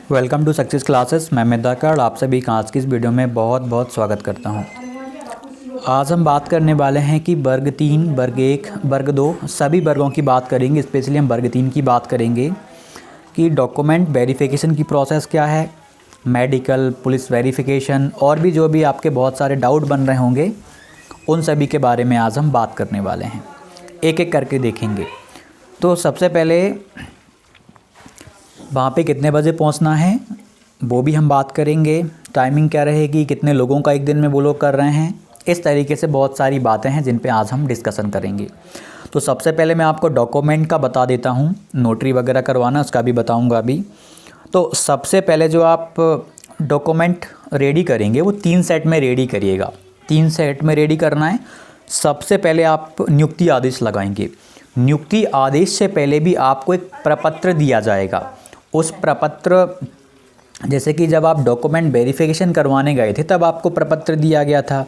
Welcome to success classes. मैं मिदाकर आप सभी का आज की इस वीडियो में बहुत बहुत स्वागत करता हूं। आज हम बात करने वाले हैं कि वर्ग 3, वर्ग 1, वर्ग 2 सभी वर्गों की बात करेंगे। स्पेशली हम वर्ग 3 की बात करेंगे कि डॉक्यूमेंट वेरिफिकेशन की प्रोसेस क्या है, मेडिकल, पुलिस वेरिफिकेशन और भी जो भी आपके बहुत सारे डाउट बन रहे होंगे उन सभी के बारे में आज हम बात करने वाले हैं। एक एक करके देखेंगे। तो सबसे पहले वहाँ पे कितने बजे पहुँचना है वो भी हम बात करेंगे। टाइमिंग क्या रहेगी, कितने लोगों का एक दिन में वो लोग कर रहे हैं, इस तरीके से बहुत सारी बातें हैं जिन पे आज हम डिस्कशन करेंगे। तो सबसे पहले मैं आपको डॉक्यूमेंट का बता देता हूँ, नोटरी वगैरह करवाना उसका भी बताऊँगा अभी। तो सबसे पहले जो आप डॉक्यूमेंट रेडी करेंगे वो 3 सेट में रेडी करिएगा। 3 सेट में रेडी करना है। सबसे पहले आप नियुक्ति आदेश लगाएंगे। नियुक्ति आदेश से पहले भी आपको एक प्रपत्र दिया जाएगा। उस प्रपत्र, जैसे कि जब आप डॉक्यूमेंट वेरिफिकेशन करवाने गए थे तब आपको प्रपत्र दिया गया था,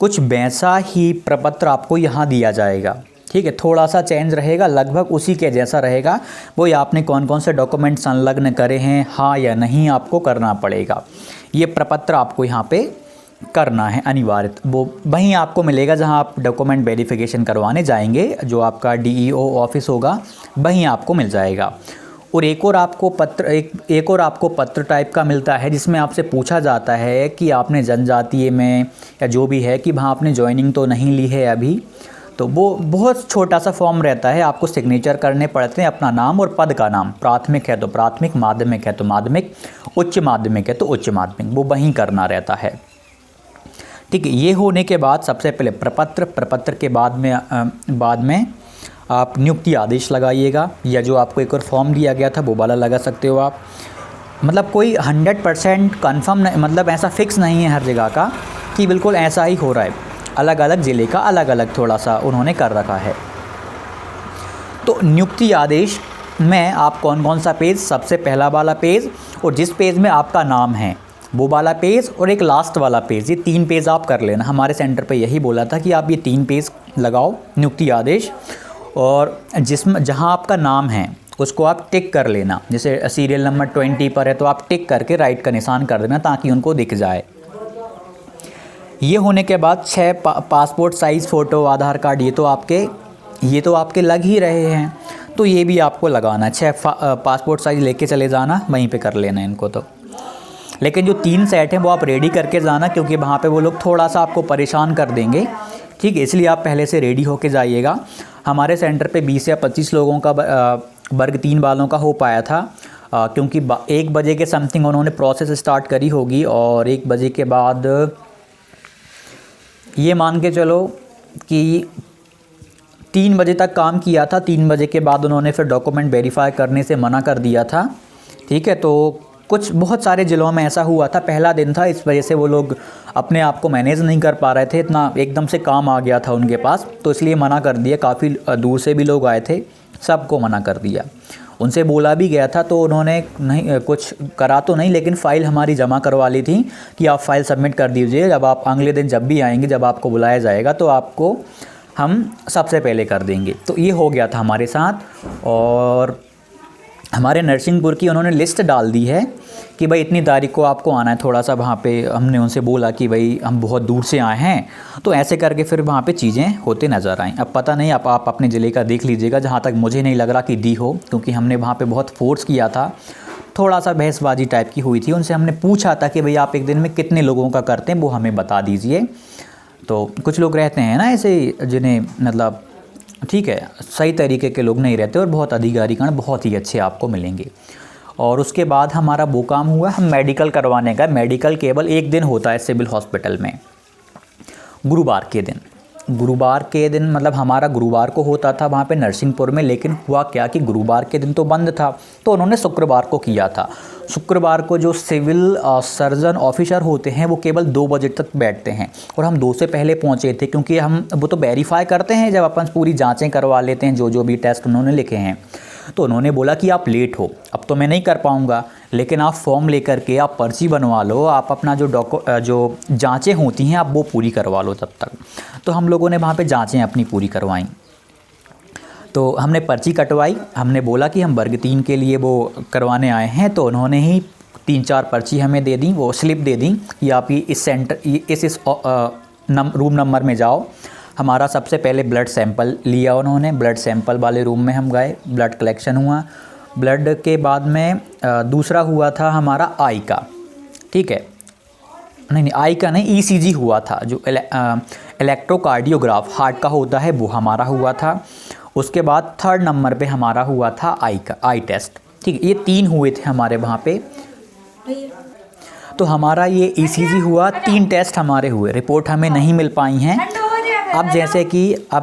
कुछ वैसा ही प्रपत्र आपको यहाँ दिया जाएगा। ठीक है, थोड़ा सा चेंज रहेगा, लगभग उसी के जैसा रहेगा। वो आपने कौन कौन से डॉक्यूमेंट संलग्न करे हैं, हाँ या नहीं, आपको करना पड़ेगा। ये प्रपत्र आपको यहाँ पे करना है अनिवार्य। वो वहीं आपको मिलेगा जहाँ आप डॉक्यूमेंट वेरिफिकेशन करवाने जाएंगे, जो आपका DEO ऑफिस होगा वहीं आपको मिल जाएगा। और एक और आपको पत्र टाइप का मिलता है जिसमें आपसे पूछा जाता है कि आपने जनजातीय में या जो भी है कि वहाँ आपने ज्वाइनिंग तो नहीं ली है अभी। तो वो बहुत छोटा सा फॉर्म रहता है, आपको सिग्नेचर करने पड़ते हैं, अपना नाम और पद का नाम, प्राथमिक है तो प्राथमिक, माध्यमिक है तो माध्यमिक, उच्च माध्यमिक है तो उच्च माध्यमिक, वो वहीं करना रहता है। ठीक है, ये होने के बाद सबसे पहले प्रपत्र के बाद में आप नियुक्ति आदेश लगाइएगा, या जो आपको एक और फॉर्म दिया गया था वो वाला लगा सकते हो आप। मतलब कोई 100% कन्फर्म नहीं, मतलब ऐसा फिक्स नहीं है हर जगह का कि बिल्कुल ऐसा ही हो रहा है। अलग अलग ज़िले का अलग अलग थोड़ा सा उन्होंने कर रखा है। तो नियुक्ति आदेश में आप कौन कौन सा पेज, सबसे पहला वाला पेज और जिस पेज में आपका नाम है वो वाला पेज और एक लास्ट वाला पेज, ये 3 पेज आप कर लेना। हमारे सेंटर पे यही बोला था कि आप ये 3 पेज लगाओ नियुक्ति आदेश, और जहाँ आपका नाम है उसको आप टिक कर लेना। जैसे सीरियल नंबर 20 पर है तो आप टिक करके राइट का निशान कर देना ताकि उनको दिख जाए। ये होने के बाद 6 पासपोर्ट साइज़ फ़ोटो, आधार कार्ड, ये तो आपके लग ही रहे हैं, तो ये भी आपको लगाना है। 6 पासपोर्ट साइज़ लेके चले जाना, वहीं पे कर लेना इनको। तो लेकिन जो 3 सेट हैं वो आप रेडी करके जाना, क्योंकि वहाँ पे वो लोग थोड़ा सा आपको परेशान कर देंगे। ठीक है, इसलिए आप पहले से रेडी होके जाइएगा। हमारे सेंटर पे 20 या 25 लोगों का वर्ग 3 वालों का हो पाया था, क्योंकि 1 बजे के समथिंग उन्होंने प्रोसेस स्टार्ट करी होगी, और 1 बजे के बाद ये मान के चलो कि 3 बजे तक काम किया था। 3 बजे के बाद उन्होंने फिर डॉक्यूमेंट वेरीफाई करने से मना कर दिया था। ठीक है, तो कुछ बहुत सारे ज़िलों में ऐसा हुआ था, पहला दिन था, इस वजह से वो लोग अपने आप को मैनेज नहीं कर पा रहे थे, इतना एकदम से काम आ गया था उनके पास, तो इसलिए मना कर दिया। काफ़ी दूर से भी लोग आए थे, सबको मना कर दिया। उनसे बोला भी गया था तो उन्होंने नहीं, कुछ करा तो नहीं, लेकिन फ़ाइल हमारी जमा करवा ली थी कि आप फाइल सबमिट कर दीजिए, जब आप अगले दिन जब भी आएंगे, जब आपको बुलाया जाएगा तो आपको हम सबसे पहले कर देंगे। तो ये हो गया था हमारे साथ। और हमारे नरसिंहपुर की उन्होंने लिस्ट डाल दी है कि भाई इतनी तारीख को आपको आना है। थोड़ा सा वहाँ पे हमने उनसे बोला कि भाई हम बहुत दूर से आए हैं, तो ऐसे करके फिर वहाँ पे चीज़ें होते नज़र आएँ। अब पता नहीं, आप अपने ज़िले का देख लीजिएगा। जहाँ तक मुझे नहीं लग रहा कि दी हो, क्योंकि हमने वहाँ पे बहुत फोर्स किया था, थोड़ा सा बहसबाजी टाइप की हुई थी। उनसे हमने पूछा था कि भाई आप एक दिन में कितने लोगों का करते हैं वो हमें बता दीजिए। तो कुछ लोग रहते हैं ना ऐसे, जिन्हें मतलब ठीक है सही तरीके के लोग नहीं रहते, और बहुत अधिकारीगण बहुत ही अच्छे आपको मिलेंगे। और उसके बाद हमारा वो काम हुआ हम मेडिकल करवाने का। मेडिकल केवल एक दिन होता है सिविल हॉस्पिटल में, गुरुवार के दिन मतलब हमारा गुरुवार को होता था वहाँ पे नरसिंहपुर में। लेकिन हुआ क्या कि गुरुवार के दिन तो बंद था, तो उन्होंने शुक्रवार को किया था। शुक्रवार को जो सिविल सर्जन ऑफिसर होते हैं वो केवल 2 बजे तक बैठते हैं, और हम 2 से पहले पहुँचे थे, क्योंकि हम वो तो वेरीफाई करते हैं जब अपन पूरी जाँचें करवा लेते हैं, जो भी टेस्ट उन्होंने लिखे हैं। तो उन्होंने बोला कि आप लेट हो, अब तो मैं नहीं कर पाऊँगा, लेकिन आप फॉर्म लेकर के आप पर्ची बनवा लो, आप अपना जो जांचें होती हैं आप वो पूरी करवा लो तब तक। तो हम लोगों ने वहाँ पे जांचें अपनी पूरी करवाई। तो हमने पर्ची कटवाई, हमने बोला कि हम वर्ग 3 के लिए वो करवाने आए हैं, तो उन्होंने ही 3-4 पर्ची हमें दे दी, वो स्लिप दे दी कि आप ये इस सेंटर इस रूम नंबर में जाओ। हमारा सबसे पहले ब्लड सैंपल लिया उन्होंने, ब्लड सैंपल वाले रूम में हम गए, ब्लड कलेक्शन हुआ। ब्लड के बाद में दूसरा हुआ था हमारा आई का, ठीक है, नहीं आई का नहीं, ईसीजी हुआ था, जो इलेक्ट्रोकार्डियोग्राफ हार्ट का होता है वो हमारा हुआ था। उसके बाद 3rd नंबर पे हमारा हुआ था आई टेस्ट, ठीक है। ये 3 हुए थे हमारे वहाँ पे। तो हमारा ये ईसीजी हुआ, 3 टेस्ट हमारे हुए, रिपोर्ट हमें नहीं मिल पाई हैं। अब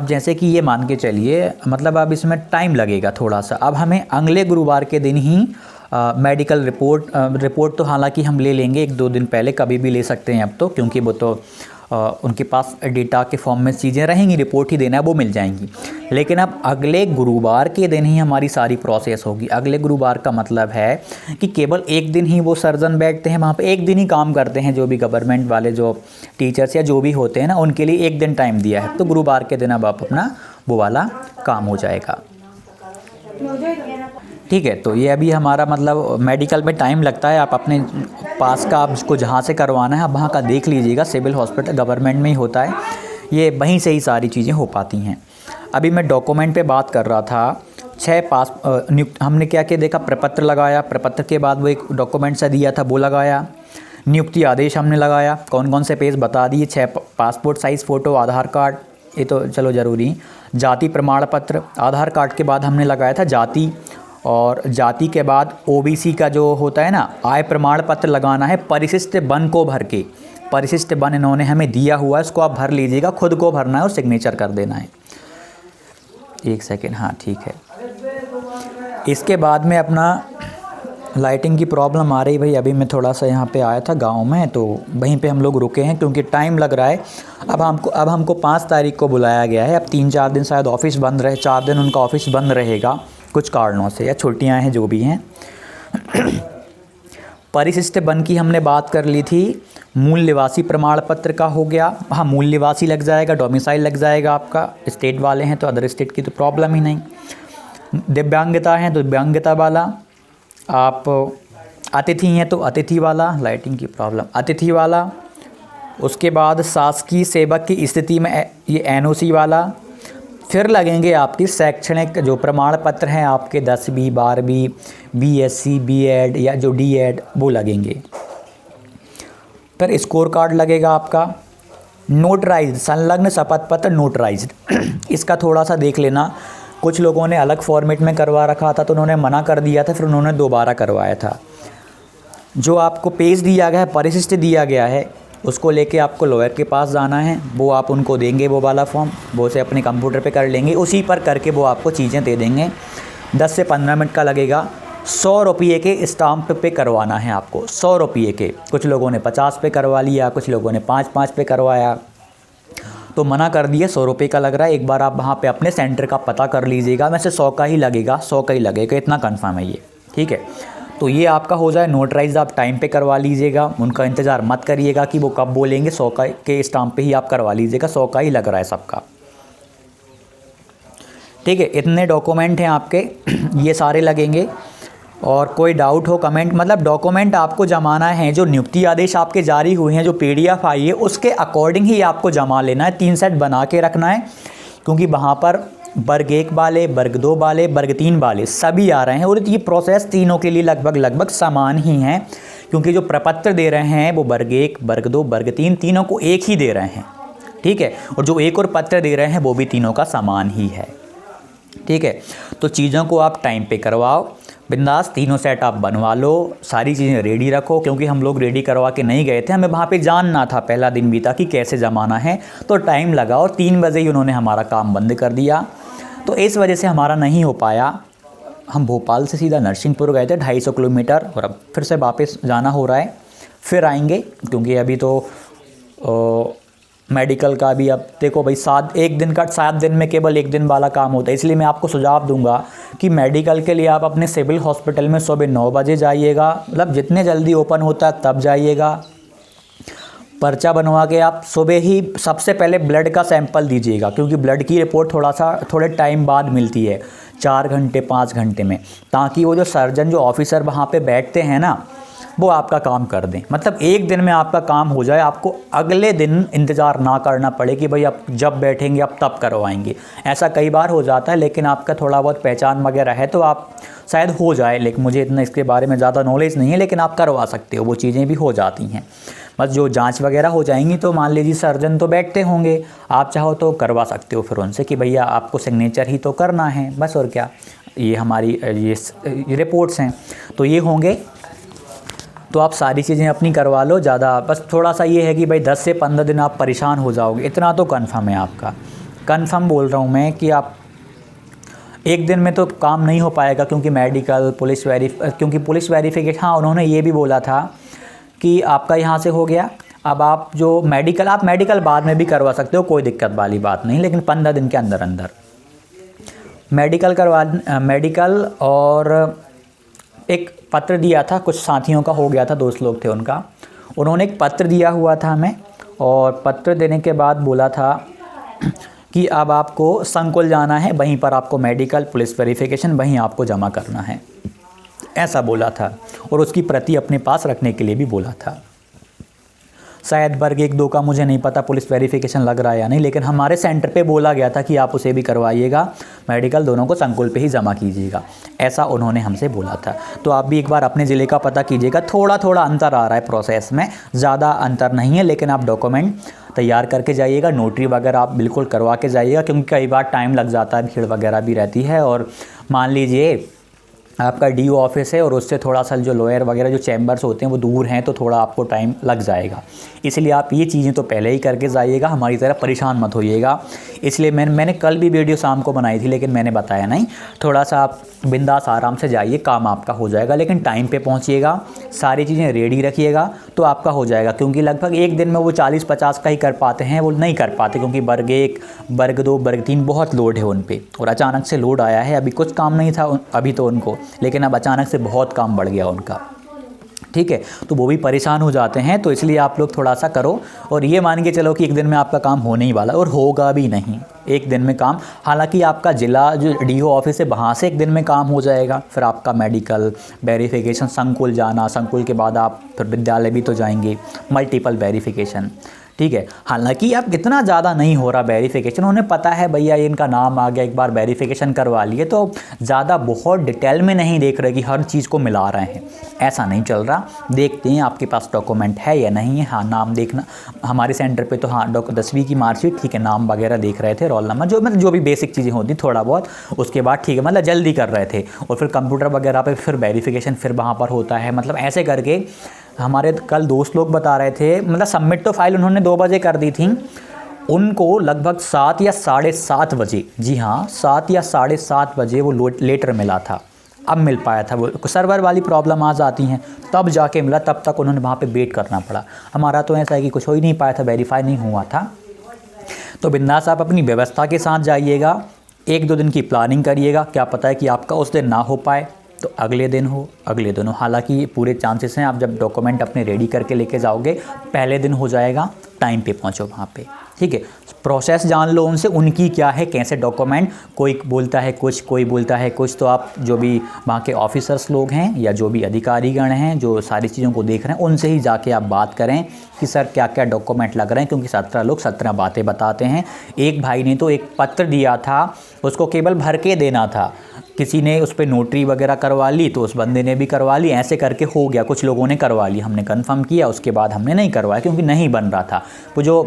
जैसे कि ये मान के चलिए, मतलब अब इसमें टाइम लगेगा थोड़ा सा। अब हमें अगले गुरुवार के दिन ही मेडिकल रिपोर्ट तो हालांकि हम ले लेंगे 1-2 दिन पहले, कभी भी ले सकते हैं अब तो, क्योंकि वो तो उनके पास डेटा के फॉर्म में चीज़ें रहेंगी, रिपोर्ट ही देना है वो मिल जाएंगी। लेकिन अब अगले गुरुवार के दिन ही हमारी सारी प्रोसेस होगी। अगले गुरुवार का मतलब है कि केवल एक दिन ही वो सर्जन बैठते हैं वहाँ पे, एक दिन ही काम करते हैं, जो भी गवर्नमेंट वाले जो टीचर्स या जो भी होते हैं ना, उनके लिए 1 दिन टाइम दिया है। तो गुरुवार के दिन अब आप अपना वो वाला काम हो जाएगा, ठीक है। तो ये अभी हमारा मतलब मेडिकल में टाइम लगता है। आप अपने पास का आपको जहाँ से करवाना है आप वहाँ का देख लीजिएगा, सिविल हॉस्पिटल गवर्नमेंट में ही होता है, ये वहीं से ही सारी चीज़ें हो पाती हैं। अभी मैं डॉक्यूमेंट पे बात कर रहा था। 6 हमने क्या क्या देखा, प्रपत्र लगाया, प्रपत्र के बाद वो एक डॉक्यूमेंट सा दिया था वो लगाया, नियुक्ति आदेश हमने लगाया, कौन कौन से पेज बता दिए, 6 पासपोर्ट साइज़ फ़ोटो, आधार कार्ड, ये तो चलो ज़रूरी, जाति प्रमाण पत्र, आधार कार्ड के बाद हमने लगाया था जाति, और जाति के बाद ओबीसी का जो होता है ना आय प्रमाण पत्र लगाना है, परिशिष्ट वन को भर के, परिशिष्ट वन इन्होंने हमें दिया हुआ है, इसको आप भर लीजिएगा, खुद को भरना है और सिग्नेचर कर देना है। 1 सेकेंड, हाँ ठीक है। इसके बाद में अपना लाइटिंग की प्रॉब्लम आ रही भाई, अभी मैं थोड़ा सा यहाँ पे आया था गांव में, तो वहीं पे हम लोग रुके हैं क्योंकि टाइम लग रहा है। अब हमको 5 तारीख को बुलाया गया है। अब 3-4 दिन शायद ऑफिस बंद रहे, 4 दिन उनका ऑफिस बंद रहेगा कुछ कारणों से, या छुट्टियां हैं जो भी हैं। परिशिष्ट वन की हमने बात कर ली थी। मूल निवासी प्रमाण पत्र का हो गया, हाँ मूल निवासी लग जाएगा, डोमिसाइल लग जाएगा आपका, स्टेट वाले हैं तो अदर स्टेट की तो प्रॉब्लम ही नहीं। दिव्यांगता है तो दिव्यांगता वाला, आप अतिथि हैं तो अतिथि वाला, लाइटिंग की प्रॉब्लम, अतिथि वाला। उसके बाद शासकीय सेवक की स्थिति में ये एनओसी वाला। फिर लगेंगे आपकी शैक्षणिक जो प्रमाण पत्र हैं आपके 10वीं 12वीं बीएससी बीएड या जो डीएड वो लगेंगे। फिर स्कोर कार्ड लगेगा आपका। नोटराइज्ड संलग्न शपथ पत्र नोटराइज्ड, इसका थोड़ा सा देख लेना, कुछ लोगों ने अलग फॉर्मेट में करवा रखा था तो उन्होंने मना कर दिया था, फिर उन्होंने दोबारा करवाया था। जो आपको पेज दिया गया है, परिशिष्ट दिया गया है, उसको लेके आपको लॉयर के पास जाना है, वो आप उनको देंगे वो वाला फॉर्म, वो से अपने कंप्यूटर पे कर लेंगे, उसी पर करके वो आपको चीज़ें दे देंगे। 10 से 15 मिनट का लगेगा। 100 रुपये के स्टाम्प पे करवाना है आपको, 100 रुपये के। कुछ लोगों ने 50 पे करवा लिया, कुछ लोगों ने 5-5 पे करवाया, तो मना कर दिया, 100 रुपये का लग रहा है। एक बार आप वहाँ पे अपने सेंटर का पता कर लीजिएगा, वैसे 100 का ही लगेगा, 100 का ही लगेगा, इतना कंफर्म है ये, ठीक है। तो ये आपका हो जाए नोटराइज, आप टाइम पे करवा लीजिएगा, उनका इंतज़ार मत करिएगा कि वो कब बोलेंगे, 100 का के स्टाम्प पे ही आप करवा लीजिएगा, 100 का ही लग रहा है सबका, ठीक है। इतने डॉक्यूमेंट हैं आपके, ये सारे लगेंगे। और कोई डाउट हो कमेंट, मतलब डॉक्यूमेंट आपको जमाना है, जो नियुक्ति आदेश आपके जारी हुए हैं, जो PDF आई है उसके अकॉर्डिंग ही आपको जमा लेना है, 3 सेट बना के रखना है, क्योंकि वहाँ पर वर्ग 1 वाले, वर्ग 2 वाले, वर्ग 3 वाले सभी आ रहे हैं, और ये प्रोसेस तीनों के लिए लगभग समान ही हैं, क्योंकि जो प्रपत्र दे रहे हैं वो वर्ग 1, वर्ग 2, वर्ग 3 तीनों को एक ही दे रहे हैं, ठीक है। और जो एक और पत्र दे रहे हैं वो भी तीनों का समान ही है, ठीक है। तो चीज़ों को आप टाइम पे करवाओ, बिंदास, तीनों सेट आप बनवा लो, सारी चीज़ें रेडी रखो, क्योंकि हम लोग रेडी करवा के नहीं गए थे, हमें वहाँ पे जानना था, पहला दिन बीता कि कैसे जमाना है, तो टाइम लगा और 3 बजे ही उन्होंने हमारा काम बंद कर दिया, तो इस वजह से हमारा नहीं हो पाया। हम भोपाल से सीधा नरसिंहपुर गए थे 250 किलोमीटर, और अब फिर से वापस जाना हो रहा है, फिर आएंगे, क्योंकि अभी तो मेडिकल का भी, अब देखो भाई 7 दिन में केवल 1 दिन वाला काम होता है, इसलिए मैं आपको सुझाव दूंगा कि मेडिकल के लिए आप अपने सिविल हॉस्पिटल में सुबह 9 बजे जाइएगा, मतलब जितने जल्दी ओपन होता है तब जाइएगा। पर्चा बनवा के आप सुबह ही सबसे पहले ब्लड का सैंपल दीजिएगा, क्योंकि ब्लड की रिपोर्ट थोड़े टाइम बाद मिलती है, 4 घंटे 5 घंटे में, ताकि वो जो सर्जन जो ऑफिसर वहाँ पे बैठते हैं ना, वो आपका काम कर दें, मतलब एक दिन में आपका काम हो जाए, आपको अगले दिन इंतज़ार ना करना पड़े कि भाई आप जब बैठेंगे आप तब करवाएंगे। ऐसा कई बार हो जाता है, लेकिन आपका थोड़ा बहुत पहचान वगैरह है तो आप शायद हो जाए, लेकिन मुझे इतना इसके बारे में ज़्यादा नॉलेज नहीं है, लेकिन आप करवा सकते हो, वो चीज़ें भी हो जाती हैं। बस जो जांच वगैरह हो जाएंगी तो मान लीजिए सर्जन तो बैठते होंगे, आप चाहो तो करवा सकते हो फिर उनसे कि भैया आपको सिग्नेचर ही तो करना है बस, और क्या। ये हमारी ये रिपोर्ट्स हैं तो ये होंगे, तो आप सारी चीज़ें अपनी करवा लो। ज़्यादा बस थोड़ा सा ये है कि भाई 10 से 15 दिन आप परेशान हो जाओगे, इतना तो कन्फर्म है आपका। कन्फर्म बोल रहा हूँ मैं कि आप एक दिन में तो काम नहीं हो पाएगा, क्योंकि मेडिकल क्योंकि पुलिस वेरिफिकेशन, हाँ उन्होंने ये भी बोला था कि आपका यहाँ से हो गया, अब आप जो मेडिकल बाद में भी करवा सकते हो, कोई दिक्कत वाली बात नहीं, लेकिन 15 दिन के अंदर अंदर मेडिकल। और एक पत्र दिया था, कुछ साथियों का हो गया था, दोस्त लोग थे उनका, उन्होंने एक पत्र दिया हुआ था हमें, और पत्र देने के बाद बोला था कि अब आपको संकुल जाना है, वहीं पर आपको मेडिकल पुलिस वेरिफिकेशन वहीं आपको जमा करना है, ऐसा बोला था। और उसकी प्रति अपने पास रखने के लिए भी बोला था। शायद वर्ग 1-2 का मुझे नहीं पता पुलिस वेरिफिकेशन लग रहा है या नहीं, लेकिन हमारे सेंटर पे बोला गया था कि आप उसे भी करवाइएगा, मेडिकल दोनों को संकुल पे ही जमा कीजिएगा, ऐसा उन्होंने हमसे बोला था। तो आप भी एक बार अपने ज़िले का पता कीजिएगा, थोड़ा थोड़ा अंतर आ रहा है प्रोसेस में, ज़्यादा अंतर नहीं है, लेकिन आप डॉक्यूमेंट तैयार करके जाइएगा, नोटरी वगैरह आप बिल्कुल करवा के जाइएगा, क्योंकि कई बार टाइम लग जाता है, भीड़ वगैरह भी रहती है। और मान लीजिए आपका DO ऑफिस है और उससे थोड़ा सा जो लॉयर वगैरह जो चैम्बर्स होते हैं वो दूर हैं, तो थोड़ा आपको टाइम लग जाएगा, इसलिए आप ये चीज़ें तो पहले ही करके जाइएगा, हमारी तरह परेशान मत होइएगा। इसलिए मैंने कल भी वीडियो शाम को बनाई थी, लेकिन मैंने बताया नहीं, थोड़ा सा आप बिंदास आराम से जाइए, काम आपका हो जाएगा, लेकिन टाइम पे पहुंचिएगा, सारी चीज़ें रेडी रखिएगा तो आपका हो जाएगा। क्योंकि लगभग एक दिन में वो 40-50 का ही कर पाते हैं, वो नहीं कर पाते, क्योंकि वर्ग 1, वर्ग 2, वर्ग 3 बहुत लोड है उन पे, और अचानक से लोड आया है, अभी कुछ काम नहीं था अभी तो उनको, लेकिन अब अचानक से बहुत काम बढ़ गया उनका, ठीक है, तो वो भी परेशान हो जाते हैं। तो इसलिए आप लोग थोड़ा सा करो, और ये मान के चलो कि एक दिन में आपका काम होने ही वाला, और होगा भी नहीं एक दिन में काम। हालांकि आपका ज़िला जो DO ऑफिस है वहाँ से एक दिन में काम हो जाएगा, फिर आपका मेडिकल वेरिफिकेशन, संकुल जाना, संकुल के बाद आप फिर विद्यालय भी तो जाएंगे, मल्टीपल वेरिफिकेशन, ठीक है। हालांकि अब इतना ज़्यादा नहीं हो रहा वेरिफिकेशन, उन्हें पता है भैया इनका नाम आ गया, एक बार वेरिफिकेशन करवा लिए, तो ज़्यादा बहुत डिटेल में नहीं देख रहे कि हर चीज़ को मिला रहे हैं, ऐसा नहीं चल रहा। देखते हैं आपके पास डॉक्यूमेंट है या नहीं है। हाँ, नाम देखना, हमारे सेंटर पे तो हाँ 10वीं की मार्कशीट, ठीक है, नाम वगैरह देख रहे थे, रोल नंबर, जो भी बेसिक चीज़ें होती थोड़ा बहुत, उसके बाद ठीक है, मतलब जल्दी कर रहे थे। और फिर कंप्यूटर वगैरह पर फिर वेरिफिकेशन फिर वहाँ पर होता है, मतलब ऐसे करके हमारे कल दोस्त लोग बता रहे थे, मतलब सबमिट तो फाइल उन्होंने 2 बजे कर दी थी, उनको लगभग 7 या 7:30 बजे, जी हाँ 7 या 7:30 बजे वो लेटर मिला था, अब मिल पाया था। वो सर्वर वाली प्रॉब्लम आ जाती हैं, तब जाके मिला, तब तक उन्होंने वहाँ पे वेट करना पड़ा। हमारा तो ऐसा है कि कुछ हो ही नहीं पाया था, वेरीफाई नहीं हुआ था। तो बिंदास आप अपनी व्यवस्था के साथ जाइएगा, 1-2 दिन की प्लानिंग करिएगा, क्या पता है कि आपका उस दिन ना हो पाए तो अगले दिन हो। हालांकि पूरे चांसेस हैं, आप जब डॉक्यूमेंट अपने रेडी करके लेके जाओगे पहले दिन हो जाएगा, टाइम पे पहुंचो वहाँ पे, ठीक है। प्रोसेस जान लो उनसे, उनकी क्या है, कैसे डॉक्यूमेंट, कोई बोलता है कुछ, कोई बोलता है कुछ, तो आप जो भी वहाँ के ऑफिसर्स लोग हैं या जो भी अधिकारीगण हैं जो सारी चीज़ों को देख रहे हैं, उनसे ही जाके आप बात करें कि सर क्या क्या डॉक्यूमेंट लग रहे हैं, क्योंकि 17 लोग 17 बातें बताते हैं। एक भाई ने तो एक पत्र दिया था, उसको केवल भर के देना था, किसी ने उस पर नोटरी वगैरह करवा ली तो उस बंदे ने भी करवा ली, ऐसे करके हो गया। कुछ लोगों ने करवा ली, हमने कंफर्म किया, उसके बाद हमने नहीं करवाया क्योंकि नहीं बन रहा था। वो जो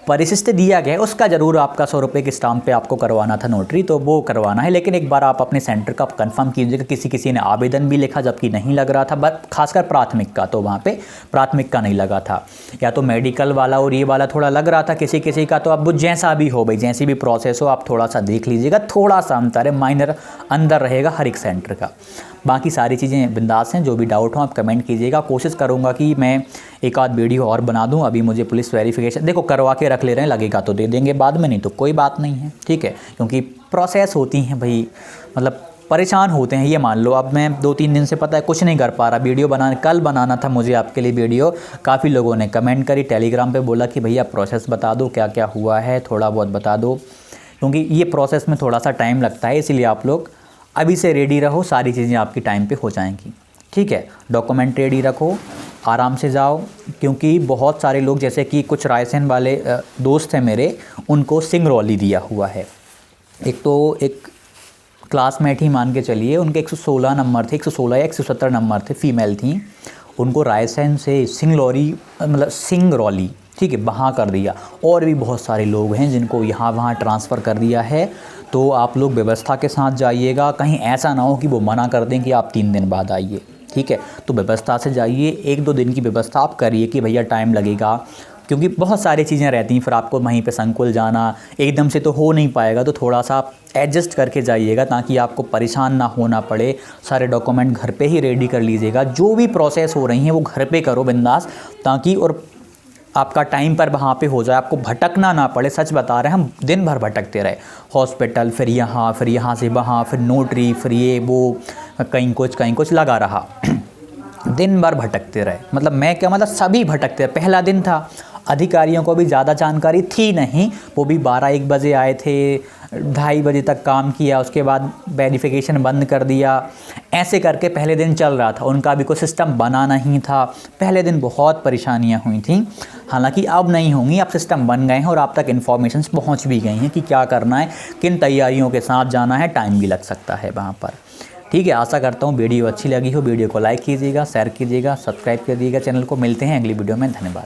परिशिष्ट दिया गया है उसका ज़रूर आपका 100 रुपये के स्टाम्प पे आपको करवाना था नोटरी, तो वो करवाना है। लेकिन एक बार आप अपने सेंटर का कंफर्म कीजिएगा। किसी ने आवेदन भी लिखा जबकि नहीं लग रहा था, बट खासकर प्राथमिक का, तो वहाँ पे प्राथमिक का नहीं लगा था, या तो मेडिकल वाला और ये वाला थोड़ा लग रहा था किसी का। तो अब वो जैसा भी हो भाई, जैसी भी प्रोसेस हो, आप थोड़ा सा देख लीजिएगा, थोड़ा सा अंतर है, माइनर अंदर रहेगा हर एक सेंटर का। बाकी सारी चीज़ें बिंदास हैं। जो भी डाउट हो आप कमेंट कीजिएगा, कोशिश करूँगा कि मैं एक आध वीडियो और बना दूँ। अभी मुझे पुलिस वेरिफिकेशन देखो करवा के रख ले रहे हैं, लगेगा तो दे देंगे बाद में, नहीं तो कोई बात नहीं है, ठीक है। क्योंकि प्रोसेस होती हैं भाई, मतलब परेशान होते हैं, ये मान लो। अब मैं 2-3 दिन से पता है कुछ नहीं कर पा रहा, वीडियो कल बनाना था मुझे आपके लिए वीडियो। काफ़ी लोगों ने कमेंट करी, टेलीग्राम पे बोला कि भैया प्रोसेस बता दो, क्या क्या हुआ है थोड़ा बहुत बता दो, क्योंकि ये प्रोसेस में थोड़ा सा टाइम लगता है। इसीलिए आप लोग अभी से रेडी रहो, सारी चीज़ें आपकी टाइम पे हो जाएंगी। ठीक है, डॉक्यूमेंट रेडी रखो, आराम से जाओ, क्योंकि बहुत सारे लोग जैसे कि कुछ रायसेन वाले दोस्त हैं मेरे, उनको सिंगरौली दिया हुआ है। एक क्लासमेट ही मान के चलिए, उनके 116 नंबर थे, 116 या 117 नंबर थे, फीमेल थी, उनको रायसेन से सिंगरौली, ठीक है, वहाँ कर दिया। और भी बहुत सारे लोग हैं जिनको यहाँ वहाँ ट्रांसफ़र कर दिया है। तो आप लोग व्यवस्था के साथ जाइएगा, कहीं ऐसा ना हो कि वो मना कर दें कि आप 3 दिन बाद आइए, ठीक है। तो व्यवस्था से जाइए, 1-2 दिन की व्यवस्था आप करिए कि भैया टाइम लगेगा, क्योंकि बहुत सारी चीज़ें रहती हैं, फिर आपको वहीं पे संकुल जाना एकदम से तो हो नहीं पाएगा, तो थोड़ा सा आप एडजस्ट करके जाइएगा ताकि आपको परेशान ना होना पड़े। सारे डॉक्यूमेंट घर पे ही रेडी कर लीजिएगा, जो भी प्रोसेस हो रही हैं वो घर पे करो बिंदास, ताकि और आपका टाइम पर वहाँ पे हो जाए, आपको भटकना ना पड़े। सच बता रहे हैं, हम दिन भर भटकते रहे, हॉस्पिटल, फिर यहाँ से वहाँ, फिर नोटरी, फिर ये वो, कहीं कुछ लगा रहा दिन भर भटकते रहे। मतलब मैं क्या, मतलब सभी भटकते रहे। पहला दिन था, अधिकारियों को भी ज़्यादा जानकारी थी नहीं, वो भी 12-1 बजे आए थे, 2:30 बजे तक काम किया, उसके बाद वेरिफिकेशन बंद कर दिया। ऐसे करके पहले दिन चल रहा था, उनका भी कोई सिस्टम बना नहीं था। पहले दिन बहुत परेशानियां हुई थी, हालांकि अब नहीं होंगी, अब सिस्टम बन गए हैं और आप तक इन्फॉर्मेशन पहुंच भी गई हैं कि क्या करना है, किन तैयारियों के साथ जाना है, टाइम भी लग सकता है वहाँ पर। ठीक है, आशा करता हूँ वीडियो अच्छी लगी हो। वीडियो को लाइक कीजिएगा, शेयर कीजिएगा, सब्सक्राइब कीजिएगा चैनल को। मिलते हैं अगली वीडियो में, धन्यवाद।